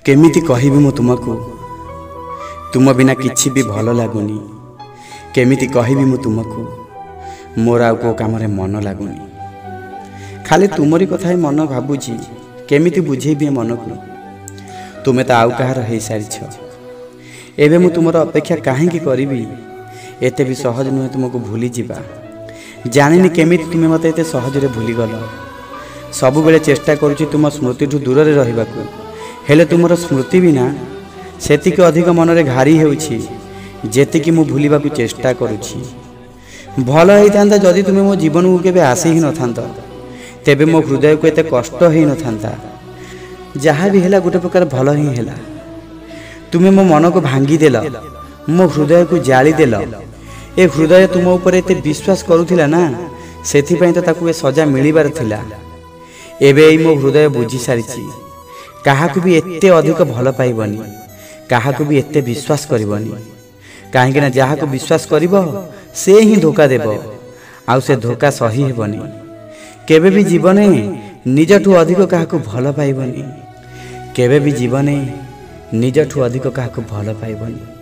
केमिति कहिबी मु तुमको तुम बिना किछि भी भल लागुनी। केमिति कहिबी मु तुमको मोर आउ को काम रे मन लागुनी। खाली तुमरी कथा ही मन भाबुची केमिति बुझेबी मन को। तुमे तो आउ कहार हो सारी एबे मु तुमर अपेक्षा काहेकि करिबी। एते भी सहज नुहे तुमको भूली जिबा। जानिनी केमिति तुमे मते एते सहज रे भूली गल। सबु बेले चेष्टा करूची तुम स्मृति ठू दूर रे रहिबाकू। हेले तुमर स्मृति बिना सेतिक अधिक मन रे घारी हेउची जेतिकी मु भूलिबाकू चेष्टा करूची। भल होइतांता जदि तुमे मो जीवन को केबे आसी ही नथांत तेबे मो हृदय को एते कष्ट ही नथांता। जहाँ भी हेला गोटे प्रकार भल ही हेला। तुमे मो मन को भांगी देल, मो हृदय को जाली देल। ए हृदय तुम ऊपर एते विश्वास करूथिला ना, सेथि पई तो ताकू ए सजा मिलिबार थिला। एबे मो हृदय बुझी सारिची काहाकू भी एते अधिक भल पाइबनी, काहाकू भी एते विश्वास करिबनी। काहेकि ना जहाको विश्वास करिबो से ही धोखा देबो, आउ से धोखा सही हेबनी। केबे भी जीवने निजठू अधिक काहाकू भल पाइबनी। केबे भी जीवने निजठू अधिक काहाकू भल पाइबनी।